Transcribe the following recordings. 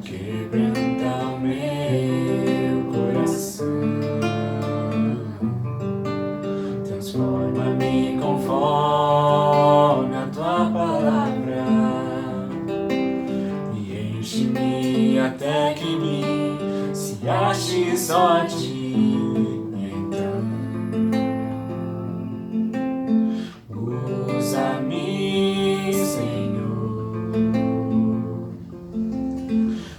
quebranta o meu coração, transforma-me conforme a tua palavra e enche-me até que me se ache só a ti. Então, usa-me, Senhor,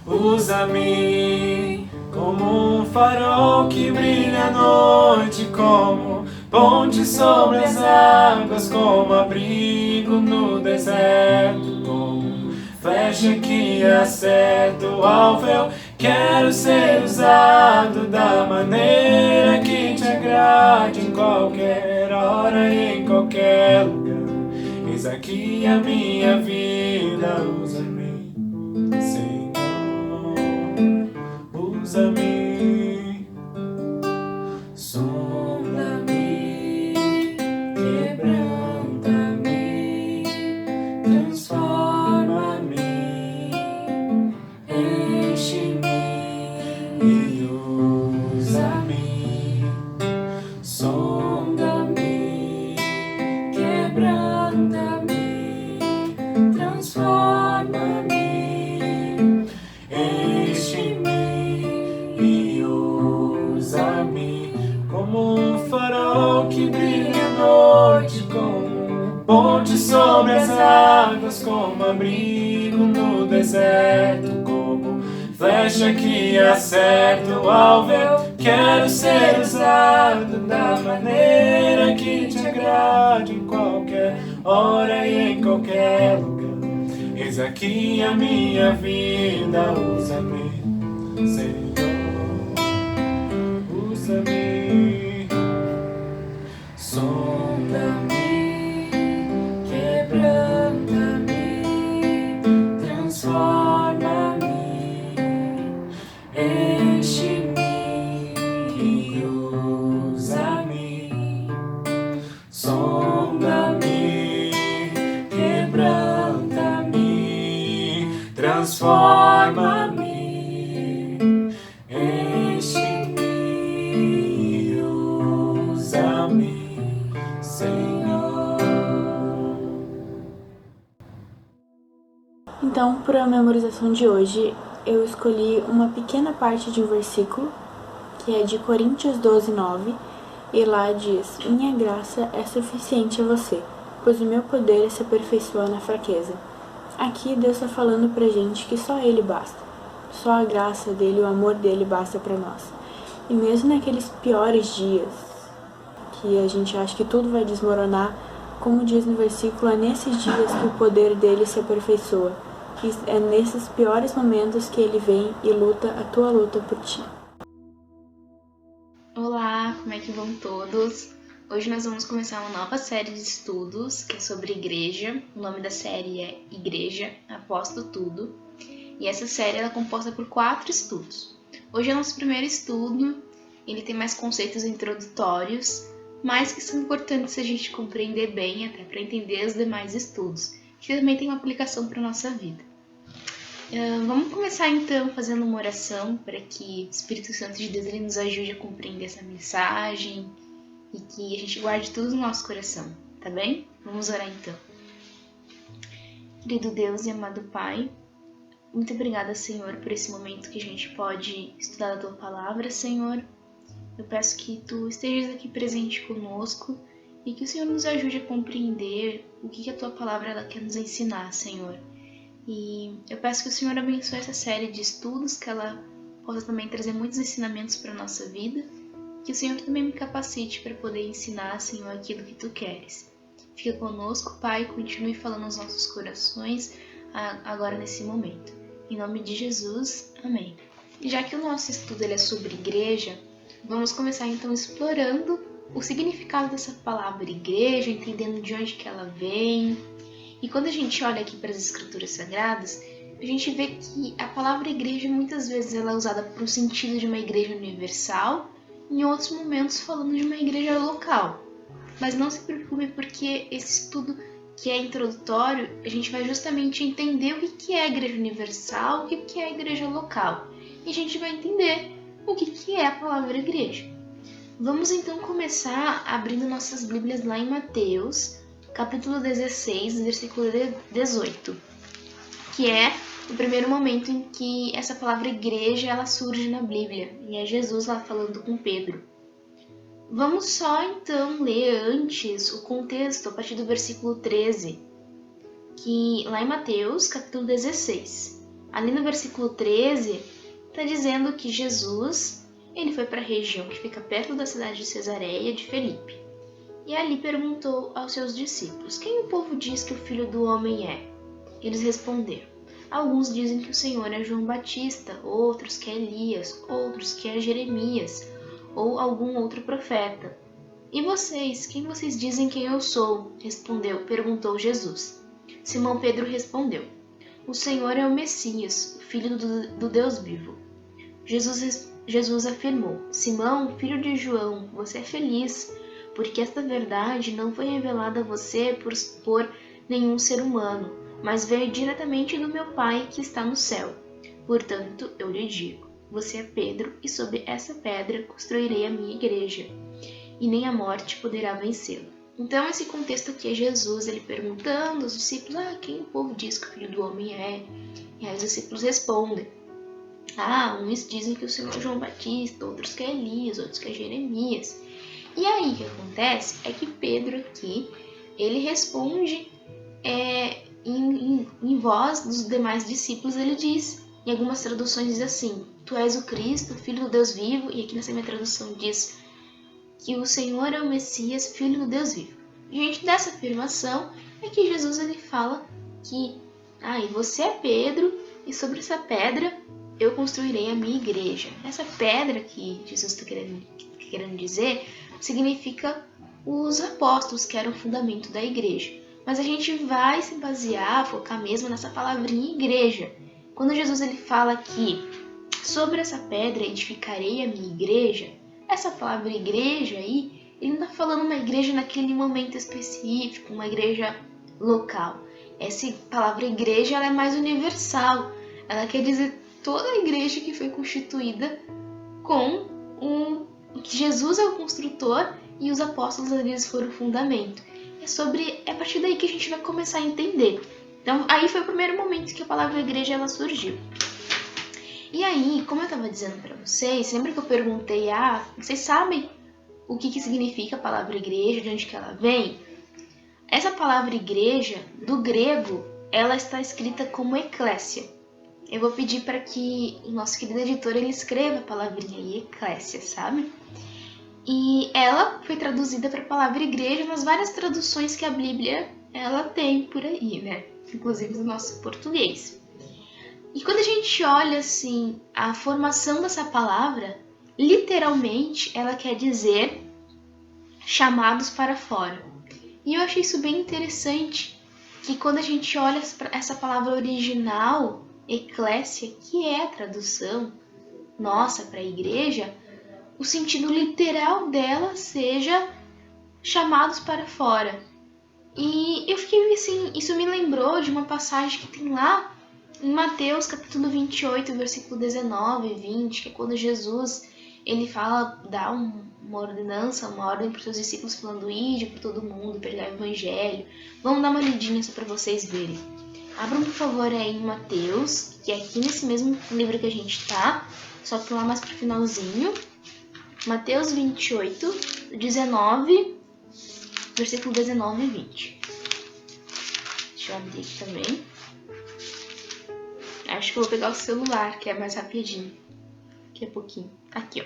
usa-me como um farol que brilha à noite, como ponte sobre as águas, como abrigo no deserto, como flecha que acerta o alvo. Eu quero ser usado da maneira que te agrade, em qualquer hora e em qualquer lugar. Eis aqui a minha vida, usa-me, Senhor, usa-me, sonda-me, quebranta-me, transforma-me, enche-me e usa-me, sonda-me, quebranta-me, transforma-me, enche-me e usa-me como um farol que brilha à noite, como ponte sobre as águas, como abrigo no deserto, como flecha que acerta o alvo. Eu quero ser usado da maneira que te agrade, em qualquer hora e em qualquer lugar. Eis aqui a minha vida, usa-me, Senhor, usa-me, sonda-me, quebranta-me, transforma-me, enche-me e usa-me, sonda-me, quebranta-me, transforma-me, enche-me e usa-me, Senhor. Então, para a memorização de hoje, eu escolhi uma pequena parte de um versículo, que é de Coríntios 12:9, e lá diz: minha graça é suficiente a você, pois o meu poder se aperfeiçoa na fraqueza. Aqui Deus está falando pra gente que só Ele basta. Só a graça dele, o amor dele basta pra nós. E mesmo naqueles piores dias, que a gente acha que tudo vai desmoronar, como diz no versículo, é nesses dias que o poder dele se aperfeiçoa. E é nesses piores momentos que ele vem e luta a tua luta por ti. Olá, como é que vão todos? Hoje nós vamos começar uma nova série de estudos que é sobre igreja. O nome da série é Igreja, Aposto Tudo. E essa série ela é composta por 4 estudos. Hoje é o nosso primeiro estudo, ele tem mais conceitos introdutórios, mas que são importantes a gente compreender bem, até para entender os demais estudos, que também tem uma aplicação para a nossa vida. Vamos começar então fazendo uma oração para que o Espírito Santo de Deus ele nos ajude a compreender essa mensagem e que a gente guarde tudo no nosso coração, tá bem? Vamos orar então. Querido Deus e amado Pai, muito obrigada, Senhor, por esse momento que a gente pode estudar a Tua Palavra, Senhor. Eu peço que Tu estejas aqui presente conosco e que o Senhor nos ajude a compreender o que a Tua Palavra ela quer nos ensinar, Senhor. E eu peço que o Senhor abençoe essa série de estudos, que ela possa também trazer muitos ensinamentos para a nossa vida, que o Senhor também me capacite para poder ensinar, Senhor, aquilo que Tu queres. Fica conosco, Pai, continue falando aos nossos corações agora nesse momento. Em nome de Jesus, amém. E já que o nosso estudo ele é sobre igreja, vamos começar então explorando o significado dessa palavra igreja, entendendo de onde que ela vem. E quando a gente olha aqui para as Escrituras Sagradas, a gente vê que a palavra igreja muitas vezes ela é usada para o sentido de uma igreja universal, em outros momentos falando de uma igreja local. Mas não se preocupe porque esse estudo que é introdutório, a gente vai justamente entender o que é a Igreja Universal, o que é a Igreja Local. E a gente vai entender o que é a palavra igreja. Vamos então começar abrindo nossas Bíblias lá em Mateus, capítulo 16, versículo 18, que é o primeiro momento em que essa palavra igreja ela surge na Bíblia, e é Jesus lá falando com Pedro. Vamos só então ler antes o contexto a partir do versículo 13, que lá em Mateus, capítulo 16. Ali no versículo 13, está dizendo que Jesus ele foi para a região que fica perto da cidade de Cesareia de Filipe. E ali perguntou aos seus discípulos, quem o povo diz que o Filho do Homem é? Eles responderam, alguns dizem que o Senhor é João Batista, outros que é Elias, outros que é Jeremias, ou algum outro profeta. E vocês, quem vocês dizem que eu sou? Perguntou Jesus. Simão Pedro respondeu, o Senhor é o Messias, o Filho do Deus vivo. Jesus afirmou, Simão, filho de João, você é feliz, porque esta verdade não foi revelada a você por nenhum ser humano, mas veio diretamente do meu Pai que está no céu. Portanto, eu lhe digo, você é Pedro, e sobre essa pedra construirei a minha igreja, e nem a morte poderá vencê-la. Então, esse contexto aqui é Jesus, ele perguntando aos discípulos, quem o povo diz que o Filho do Homem é? E aí os discípulos respondem, uns dizem que o Senhor é João Batista, outros que é Elias, outros que é Jeremias. E aí o que acontece é que Pedro aqui, ele responde em voz dos demais discípulos, ele diz, em algumas traduções diz assim, tu és o Cristo, Filho do Deus vivo, e aqui nessa minha tradução diz que o Senhor é o Messias, Filho do Deus vivo. Diante dessa afirmação é que Jesus ele fala que e você é Pedro, e sobre essa pedra eu construirei a minha igreja. Essa pedra que Jesus está querendo dizer significa os apóstolos, que eram o fundamento da igreja. Mas a gente vai se basear, focar mesmo nessa palavrinha igreja. Quando Jesus ele fala que sobre essa pedra edificarei a minha igreja, essa palavra igreja aí, ele não está falando uma igreja naquele momento específico, uma igreja local. Essa palavra igreja ela é mais universal. Ela quer dizer toda a igreja que foi constituída que Jesus é o construtor e os apóstolos eles foram o fundamento. É a partir daí que a gente vai começar a entender. Então, aí foi o primeiro momento que a palavra igreja ela surgiu. E aí, como eu estava dizendo para vocês, lembra que eu perguntei, vocês sabem o que significa a palavra igreja, de onde que ela vem? Essa palavra igreja, do grego, ela está escrita como eclésia. Eu vou pedir para que o nosso querido editor ele escreva a palavrinha aí, eclésia, sabe? E ela foi traduzida para a palavra igreja nas várias traduções que a Bíblia ela tem por aí, né? Inclusive no nosso português. E quando a gente olha assim a formação dessa palavra, literalmente ela quer dizer chamados para fora. E eu achei isso bem interessante, que quando a gente olha essa palavra original, eclésia, que é a tradução nossa para a igreja, o sentido literal dela seja chamados para fora. E eu fiquei assim, isso me lembrou de uma passagem que tem lá em Mateus capítulo 28, versículo 19 e 20, que é quando Jesus ele dá uma ordenança, uma ordem para os seus discípulos falando, ide para todo mundo, pregar o evangelho. Vamos dar uma lidinha só para vocês verem. Abram por favor aí em Mateus, que é aqui nesse mesmo livro que a gente tá, só que lá mais pro finalzinho. Mateus 28, 19, versículo 19 e 20. Deixa eu abrir aqui também. Acho que eu vou pegar o celular, que é mais rapidinho. Aqui é pouquinho. Aqui, ó.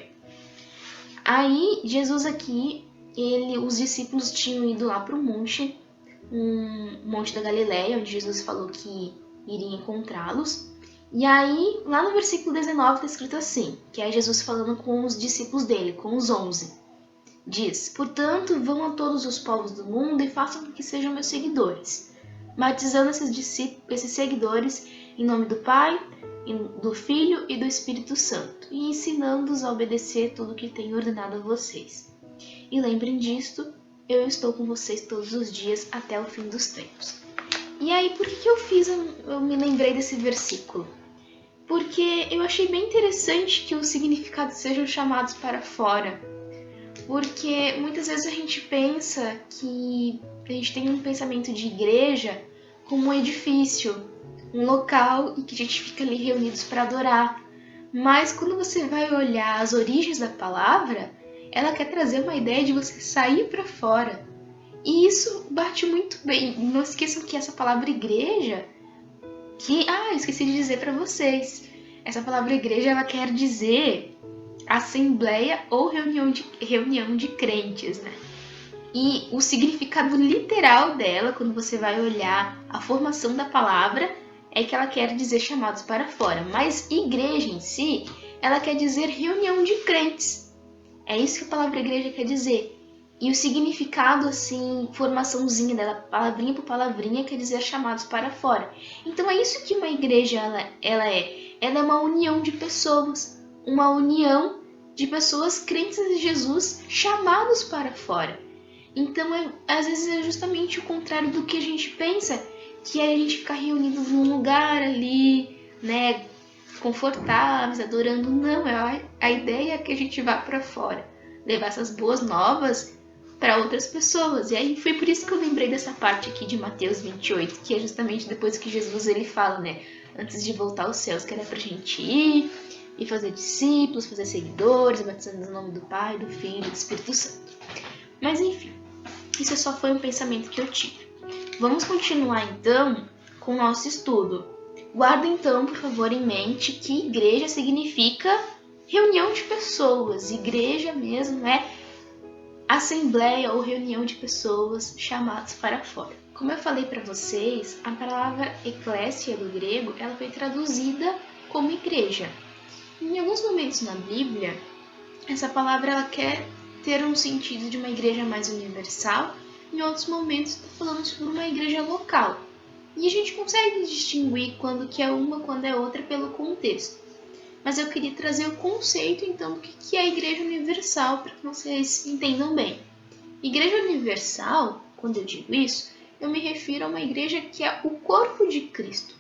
Aí, Jesus aqui, os discípulos tinham ido lá pro monte, um monte da Galileia, onde Jesus falou que iria encontrá-los. E aí, lá no versículo 19 está escrito assim, que é Jesus falando com os discípulos dele, com os 11. Diz, portanto, vão a todos os povos do mundo e façam com que sejam meus seguidores, batizando esses seguidores em nome do Pai, do Filho e do Espírito Santo, e ensinando-os a obedecer tudo o que tenho ordenado a vocês. E lembrem disto, eu estou com vocês todos os dias até o fim dos tempos. E aí, por que eu me lembrei desse versículo? Porque eu achei bem interessante que os significados sejam chamados para fora. Porque muitas vezes a gente pensa que a gente tem um pensamento de igreja como um edifício, um local e que a gente fica ali reunidos para adorar. Mas quando você vai olhar as origens da palavra, ela quer trazer uma ideia de você sair para fora. E isso bate muito bem. Não esqueçam que essa palavra igreja, esqueci de dizer para vocês. Essa palavra igreja, ela quer dizer assembleia ou reunião de crentes, né? E o significado literal dela, quando você vai olhar a formação da palavra, é que ela quer dizer chamados para fora. Mas igreja em si, ela quer dizer reunião de crentes. É isso que a palavra igreja quer dizer. E o significado, assim, formaçãozinha dela, palavrinha por palavrinha, quer dizer chamados para fora. Então é isso que uma igreja ela é. Ela é uma união de pessoas. Uma união de pessoas crentes em Jesus chamados para fora. Então, às vezes é justamente o contrário do que a gente pensa, que é a gente ficar reunidos num lugar ali, né, confortáveis, adorando. Não, a ideia é que a gente vá para fora, levar essas boas novas para outras pessoas. E aí foi por isso que eu lembrei dessa parte aqui de Mateus 28, que é justamente depois que Jesus ele fala, né, antes de voltar aos céus, que era pra gente ir e fazer discípulos, fazer seguidores, batizando no nome do Pai, do Filho e do Espírito Santo. Mas enfim, isso só foi um pensamento que eu tive. Vamos continuar então com o nosso estudo. Guarda então, por favor, em mente que igreja significa reunião de pessoas. Igreja mesmo é assembleia ou reunião de pessoas chamadas para fora. Como eu falei para vocês, a palavra eclésia do grego, ela foi traduzida como igreja. Em alguns momentos na Bíblia, essa palavra ela quer ter um sentido de uma igreja mais universal, em outros momentos está falando sobre uma igreja local. E a gente consegue distinguir quando que é uma, quando é outra pelo contexto. Mas eu queria trazer o conceito então do que é a igreja universal para que vocês entendam bem. Igreja universal, quando eu digo isso, eu me refiro a uma igreja que é o corpo de Cristo.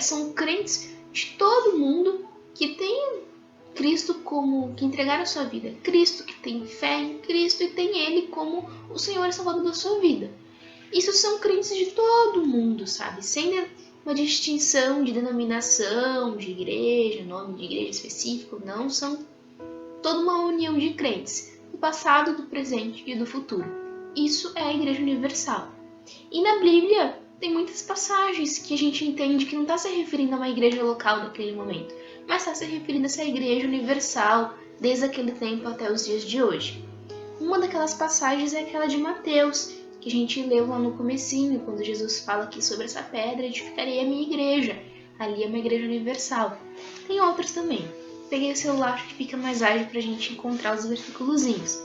São crentes de todo mundo que tem Cristo como que entregaram a sua vida a Cristo, que tem fé em Cristo e tem Ele como o Senhor e Salvador da sua vida. Isso são crentes de todo mundo, sabe? Sem uma distinção de denominação, de igreja, nome de igreja específico, não. São toda uma união de crentes, do passado, do presente e do futuro. Isso é a igreja universal. E na Bíblia tem muitas passagens que a gente entende que não está se referindo a uma igreja local naquele momento, mas está se referindo a essa igreja universal desde aquele tempo até os dias de hoje. Uma daquelas passagens é aquela de Mateus, que a gente leu lá no comecinho, quando Jesus fala aqui sobre essa pedra, edificarei a minha igreja. Ali é uma igreja universal. Tem outras também. Peguei o celular, acho que fica mais ágil para a gente encontrar os versículozinhos.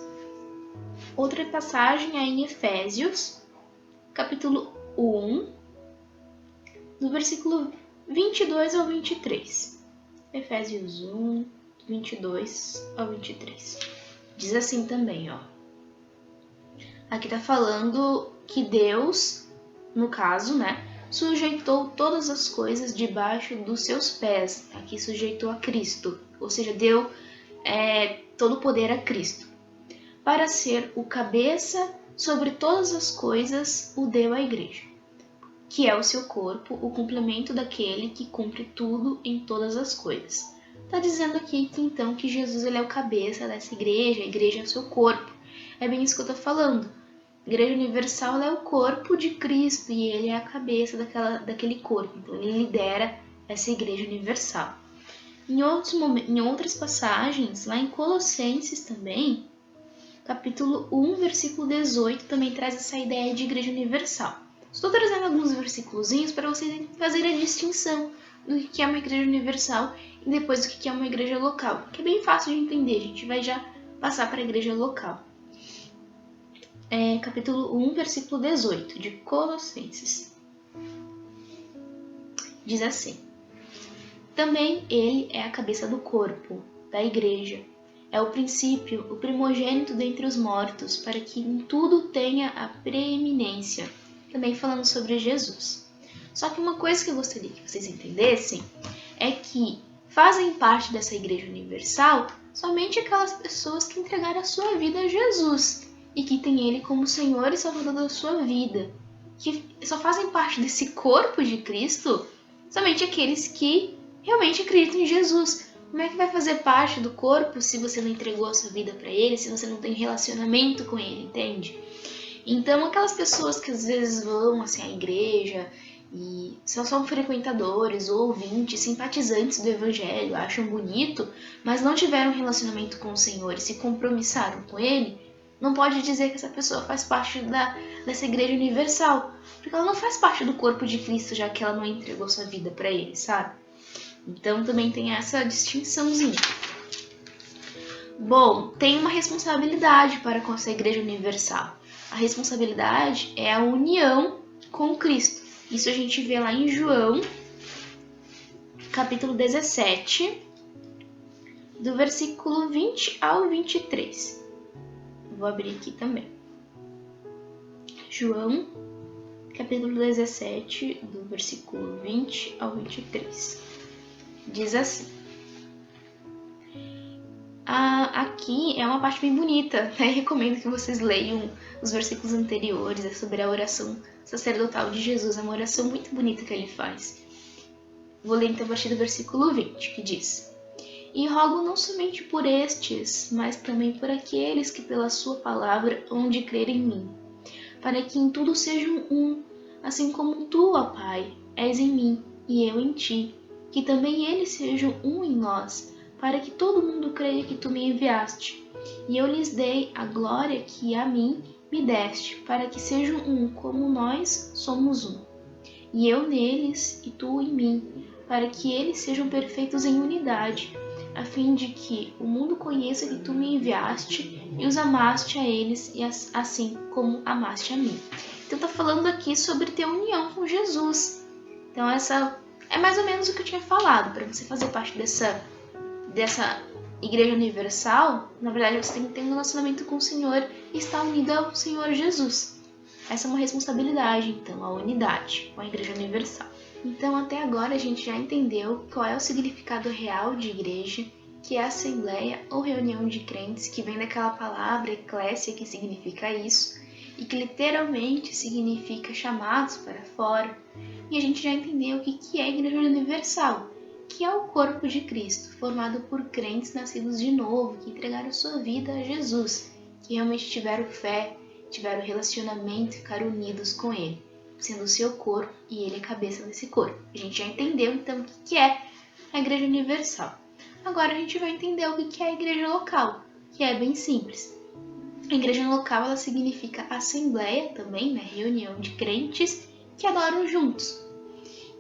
Outra passagem é em Efésios, capítulo 1, do versículo 22 ao 23. Efésios 1, 22 ao 23. Diz assim também, ó. Aqui tá falando que Deus, no caso, né, sujeitou todas as coisas debaixo dos seus pés. Aqui sujeitou a Cristo, ou seja, deu todo o poder a Cristo. Para ser o cabeça sobre todas as coisas, o deu à igreja, que é o seu corpo, o complemento daquele que cumpre tudo em todas as coisas. Está dizendo aqui que então que Jesus ele é o cabeça dessa igreja, a igreja é o seu corpo. É bem isso que eu estou falando. A igreja universal é o corpo de Cristo e ele é a cabeça daquele corpo. Então ele lidera essa igreja universal. Em outras passagens, lá em Colossenses também, capítulo 1, versículo 18, também traz essa ideia de igreja universal. Estou trazendo alguns versículozinhos para vocês fazerem a distinção do que é uma igreja universal e depois do que é uma igreja local, que é bem fácil de entender. A gente vai já passar para a igreja local. Capítulo 1, versículo 18, de Colossenses. Diz assim: também ele é a cabeça do corpo, da igreja. é o princípio, o primogênito dentre os mortos, para que em tudo tenha a preeminência. Também falando sobre Jesus. Só que uma coisa que eu gostaria que vocês entendessem é que fazem parte dessa Igreja Universal somente aquelas pessoas que entregaram a sua vida a Jesus e que têm Ele como Senhor e Salvador da sua vida. Que só fazem parte desse corpo de Cristo somente aqueles que realmente acreditam em Jesus. Como é que vai fazer parte do corpo se você não entregou a sua vida para Ele, se você não tem relacionamento com Ele, entende? Então, aquelas pessoas que às vezes vão assim, à igreja e são frequentadores, ouvintes, simpatizantes do Evangelho, acham bonito, mas não tiveram relacionamento com o Senhor e se compromissaram com Ele, não pode dizer que essa pessoa faz parte dessa Igreja Universal, porque ela não faz parte do corpo de Cristo, já que ela não entregou sua vida para Ele, sabe? Então também tem essa distinçãozinha. Bom, tem uma responsabilidade para com essa Igreja Universal. A responsabilidade é a união com Cristo. Isso a gente vê lá em João, capítulo 17, do versículo 20 ao 23. Vou abrir aqui também. João, capítulo 17, do versículo 20 ao 23. Diz assim. Aqui é uma parte bem bonita, né? Recomendo que vocês leiam os versículos anteriores, é sobre a oração sacerdotal de Jesus, é uma oração muito bonita que ele faz. Vou ler então a partir do versículo 20, que diz: E rogo não somente por estes, mas também por aqueles que pela sua palavra hão de crer em mim, para que em tudo sejam um, assim como tu, ó Pai, és em mim e eu em ti, que também eles sejam um em nós, para que todo mundo creia que tu me enviaste. E eu lhes dei a glória que a mim me deste, para que sejam um, como nós somos um. E eu neles e tu em mim, para que eles sejam perfeitos em unidade, a fim de que o mundo conheça que tu me enviaste e os amaste a eles, e assim como amaste a mim. Então tá falando aqui sobre ter união com Jesus. Então essa é mais ou menos o que eu tinha falado. Para você fazer parte dessa Igreja Universal, na verdade você tem que ter um relacionamento com o Senhor e estar unido ao Senhor Jesus. Essa é uma responsabilidade, então, a unidade com a Igreja Universal. Então, até agora a gente já entendeu qual é o significado real de igreja, que é a assembleia ou reunião de crentes, que vem daquela palavra eclésia, que significa isso, e que literalmente significa chamados para fora. E a gente já entendeu o que é a Igreja Universal, que é o corpo de Cristo, formado por crentes nascidos de novo, que entregaram sua vida a Jesus, que realmente tiveram fé, tiveram relacionamento e ficaram unidos com Ele, sendo o seu corpo e Ele a cabeça desse corpo. A gente já entendeu, então, o que é a Igreja Universal. Agora a gente vai entender o que é a Igreja Local, que é bem simples. A Igreja Local, ela significa assembleia também, né? Reunião de crentes que adoram juntos.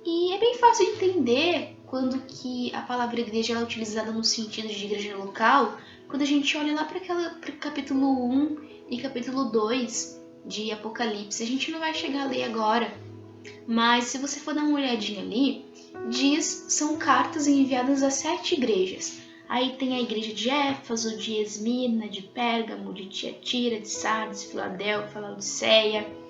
E é bem fácil de entender quando que a palavra igreja é utilizada no sentido de igreja local, quando a gente olha lá para o capítulo 1 e capítulo 2 de Apocalipse. A gente não vai chegar a ler agora, mas se você for dar uma olhadinha ali, são cartas enviadas a 7 igrejas. Aí tem a igreja de Éfeso, de Esmirna, de Pérgamo, de Tiatira, de Sardes, Filadélfia, Laodiceia.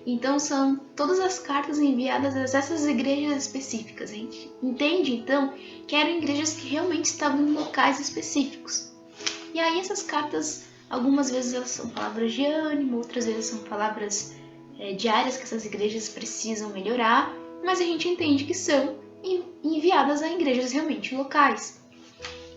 Então são todas as cartas enviadas a essas igrejas específicas. A gente entende então que eram igrejas que realmente estavam em locais específicos. E aí essas cartas, algumas vezes elas são palavras de ânimo, outras vezes são palavras diárias que essas igrejas precisam melhorar, mas a gente entende que são enviadas a igrejas realmente locais.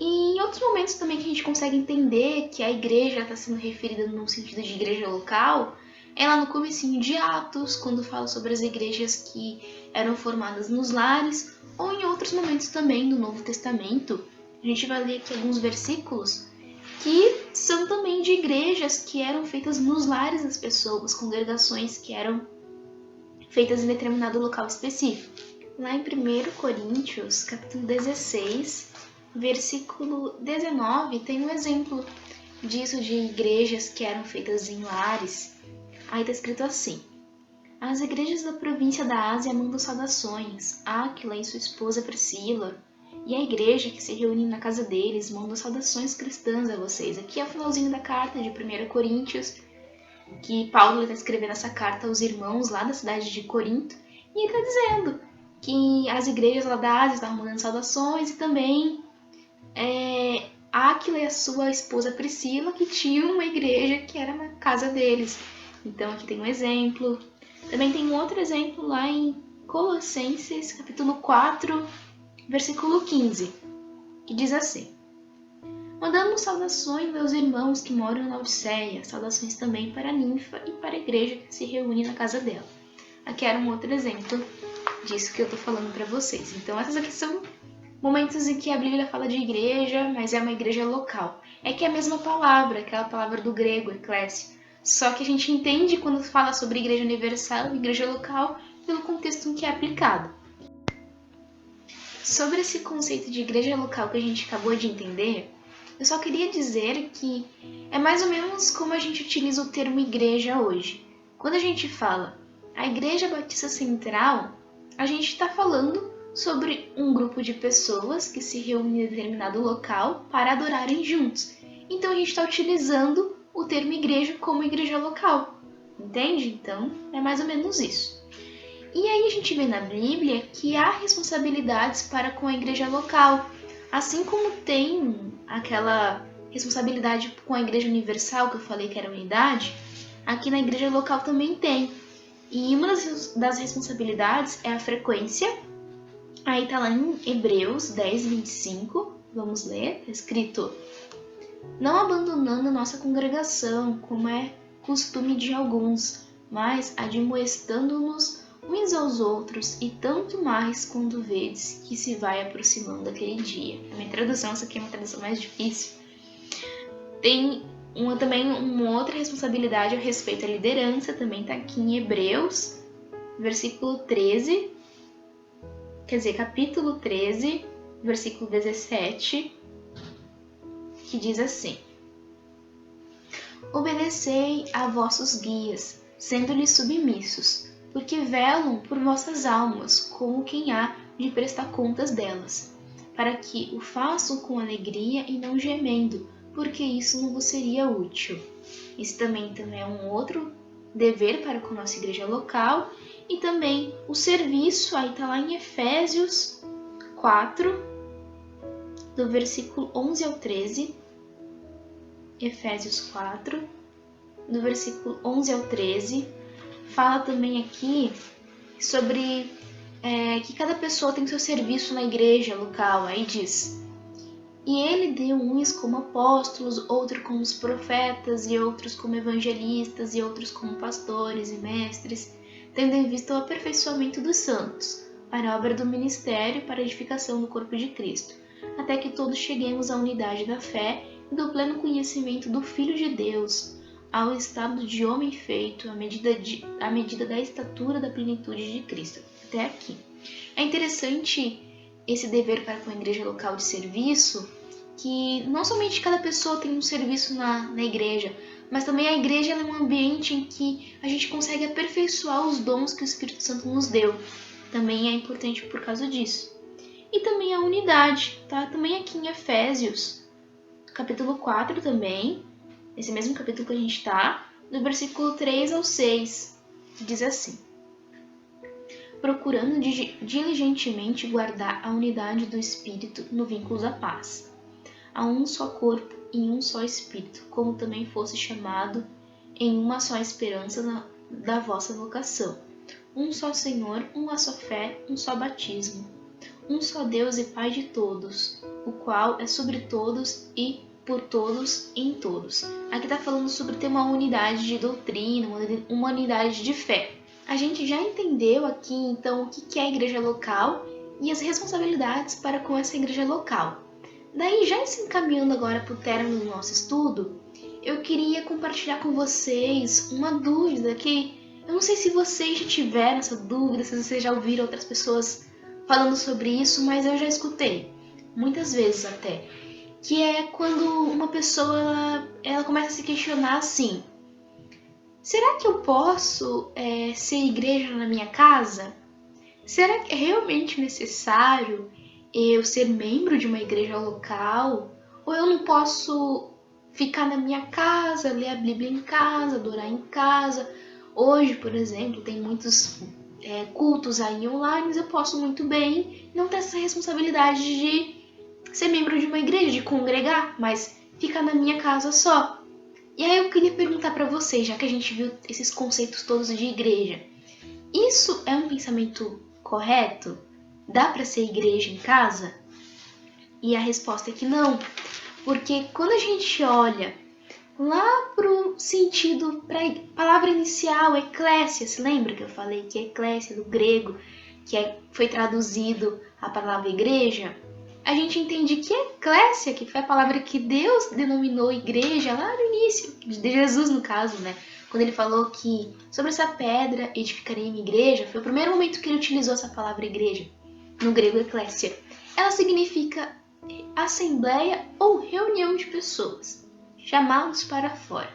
E em outros momentos também que a gente consegue entender que a igreja está sendo referida no sentido de igreja local, é lá no comecinho de Atos, quando fala sobre as igrejas que eram formadas nos lares, ou em outros momentos também do Novo Testamento. A gente vai ler aqui alguns versículos que são também de igrejas que eram feitas nos lares das pessoas, congregações que eram feitas em determinado local específico. Lá em 1 Coríntios, capítulo 16, versículo 19, tem um exemplo disso de igrejas que eram feitas em lares. Aí está escrito assim: As igrejas da província da Ásia mandam saudações, Áquila e sua esposa Priscila, e a igreja que se reúne na casa deles manda saudações cristãs a vocês. Aqui é o finalzinho da carta de 1 Coríntios, que Paulo está escrevendo essa carta aos irmãos lá da cidade de Corinto, e ele está dizendo que as igrejas lá da Ásia estavam mandando saudações, e também Áquila e a sua esposa Priscila, que tinham uma igreja que era na casa deles. Então aqui tem um exemplo. Também tem um outro exemplo lá em Colossenses, capítulo 4, versículo 15, que diz assim: mandamos saudações aos irmãos que moram na Odisseia, saudações também para a ninfa e para a igreja que se reúne na casa dela. Aqui era um outro exemplo disso que eu tô falando para vocês. Então essas aqui são momentos em que a Bíblia fala de igreja, mas é uma igreja local. É que é a mesma palavra, aquela palavra do grego, eclésia. Só que a gente entende quando fala sobre igreja universal e igreja local pelo contexto em que é aplicado. Sobre esse conceito de igreja local que a gente acabou de entender, eu só queria dizer que é mais ou menos como a gente utiliza o termo igreja hoje. Quando a gente fala a Igreja Batista Central, a gente está falando sobre um grupo de pessoas que se reúne em determinado local para adorarem juntos. Então a gente está utilizando o termo igreja como igreja local, entende? Então é mais ou menos isso. E aí a gente vê na Bíblia que há responsabilidades para com a igreja local, assim como tem aquela responsabilidade com a igreja universal que eu falei que era unidade, aqui na igreja local também tem. E uma das responsabilidades é a frequência. Aí tá lá em Hebreus 10, 25, vamos ler, tá escrito: não abandonando a nossa congregação, como é costume de alguns, mas admoestando-nos uns aos outros, e tanto mais quando vedes que se vai aproximando aquele dia. A minha tradução, essa aqui é uma tradução mais difícil. Tem também uma outra responsabilidade a respeito à liderança, também tá aqui em Hebreus, versículo 13, capítulo 13, versículo 17, que diz assim: obedecei a vossos guias, sendo-lhes submissos, porque velam por vossas almas, como quem há de prestar contas delas, para que o façam com alegria e não gemendo, porque isso não vos seria útil. Isso também é um outro dever para com a nossa igreja local. E também o serviço, aí está lá em Efésios 4, do versículo 11 ao 13. Efésios 4, do versículo 11 ao 13. Fala também aqui sobre que cada pessoa tem seu serviço na igreja local. Aí diz: e ele deu uns como apóstolos, outros como os profetas, e outros como evangelistas, e outros como pastores e mestres, tendo em vista o aperfeiçoamento dos santos, para a obra do ministério, para a edificação do corpo de Cristo, até que todos cheguemos à unidade da fé e do pleno conhecimento do Filho de Deus, ao estado de homem feito, à medida da estatura da plenitude de Cristo. Até aqui. É interessante esse dever para com a igreja local de serviço, que não somente cada pessoa tem um serviço na igreja, mas também a igreja é um ambiente em que a gente consegue aperfeiçoar os dons que o Espírito Santo nos deu. Também é importante por causa disso. E também a unidade, tá? Também aqui em Efésios, capítulo 4 também, esse mesmo capítulo que a gente está, do versículo 3 ao 6, que diz assim: procurando diligentemente guardar a unidade do Espírito no vínculo da paz. Há um só corpo e um só Espírito, como também fosse chamado em uma só esperança da vossa vocação. Um só Senhor, uma só fé, um só batismo. Um só Deus e Pai de todos, o qual é sobre todos e por todos e em todos. Aqui está falando sobre ter uma unidade de doutrina, uma unidade de fé. A gente já entendeu aqui, então, o que é a igreja local e as responsabilidades para com essa igreja local. Daí, já se encaminhando agora para o término do nosso estudo, eu queria compartilhar com vocês uma dúvida que eu não sei se vocês já tiveram essa dúvida, se vocês já ouviram outras pessoas falando sobre isso, mas eu já escutei, muitas vezes até, que é quando uma pessoa ela começa a se questionar assim: será que eu posso ser igreja na minha casa? Será que é realmente necessário eu ser membro de uma igreja local, ou eu não posso ficar na minha casa, ler a Bíblia em casa, adorar em casa. Hoje, por exemplo, tem muitos cultos aí online, eu posso muito bem não ter essa responsabilidade de ser membro de uma igreja, de congregar, mas ficar na minha casa só. E aí eu queria perguntar para vocês, já que a gente viu esses conceitos todos de igreja, isso é um pensamento correto? Dá para ser igreja em casa? E a resposta é que não, porque quando a gente olha lá pro sentido, para a palavra inicial, eclésia, se lembra que eu falei que eclésia do grego, que foi traduzido a palavra igreja? A gente entende que eclésia, que foi a palavra que Deus denominou igreja lá no início, de Jesus no caso, né? Quando ele falou que sobre essa pedra edificarei minha igreja, foi o primeiro momento que ele utilizou essa palavra igreja, no grego eclésia. Ela significa assembleia ou reunião de pessoas, chamá-los para fora.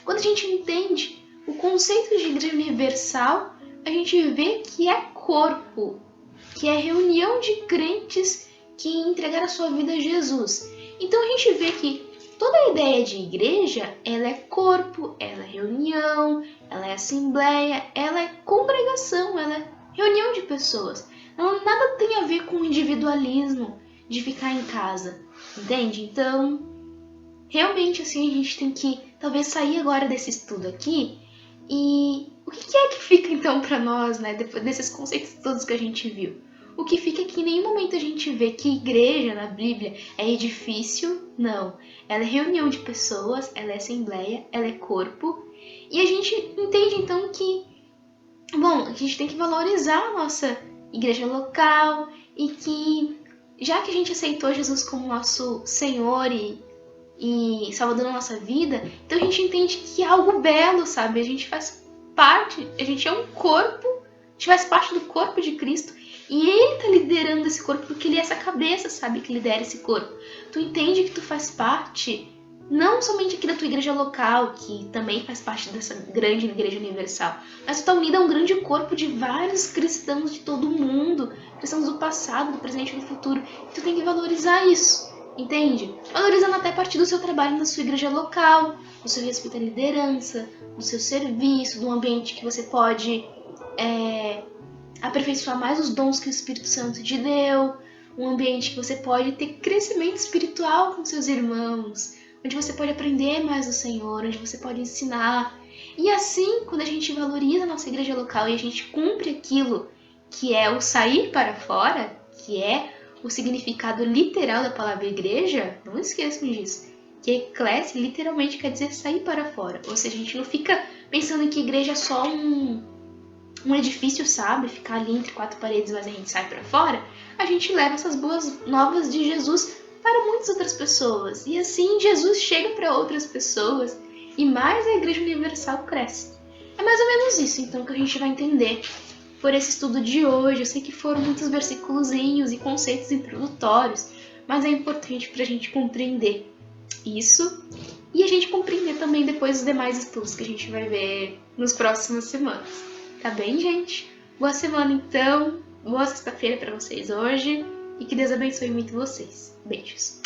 Quando a gente entende o conceito de igreja universal, a gente vê que é corpo, que é reunião de crentes que entregaram a sua vida a Jesus. Então a gente vê que toda a ideia de igreja, ela é corpo, ela é reunião, ela é assembleia, ela é congregação, ela é reunião de pessoas. Ela nada tem a ver com individualismo de ficar em casa, entende? Então, realmente assim a gente tem que talvez sair agora desse estudo aqui e o que é que fica então para nós, né, depois desses conceitos todos que a gente viu? O que fica é que em nenhum momento a gente vê que igreja na Bíblia é edifício, não. Ela é reunião de pessoas, ela é assembleia, ela é corpo. E a gente entende então que, bom, a gente tem que valorizar a nossa igreja local e que, já que a gente aceitou Jesus como nosso Senhor e Salvador da nossa vida, então a gente entende que é algo belo, sabe? A gente faz parte, a gente é um corpo, a gente faz parte do corpo de Cristo. E ele tá liderando esse corpo porque ele é essa cabeça, sabe, que lidera esse corpo. Tu entende que tu faz parte, não somente aqui da tua igreja local, que também faz parte dessa grande igreja universal, mas tu tá unida a um grande corpo de vários cristãos de todo o mundo, cristãos do passado, do presente e do futuro. E tu tem que valorizar isso, entende? Valorizando até a partir do seu trabalho na sua igreja local, do seu respeito à liderança, do seu serviço, do ambiente que você pode aperfeiçoar mais os dons que o Espírito Santo te deu, um ambiente que você pode ter crescimento espiritual com seus irmãos, onde você pode aprender mais do Senhor, onde você pode ensinar. E assim, quando a gente valoriza a nossa igreja local e a gente cumpre aquilo que é o sair para fora, que é o significado literal da palavra igreja, não esqueçam disso, que eclésia literalmente quer dizer sair para fora. Ou seja, a gente não fica pensando em que igreja é só um edifício, sabe? Ficar ali entre quatro paredes, mas a gente sai para fora. A gente leva essas boas novas de Jesus para muitas outras pessoas. E assim Jesus chega para outras pessoas e mais a Igreja Universal cresce. É mais ou menos isso, então, que a gente vai entender por esse estudo de hoje. Eu sei que foram muitos versículozinhos e conceitos introdutórios, mas é importante para a gente compreender isso e a gente compreender também depois os demais estudos que a gente vai ver nas próximas semanas. Tá bem, gente? Boa semana, então. Boa sexta-feira para vocês hoje. E que Deus abençoe muito vocês. Beijos.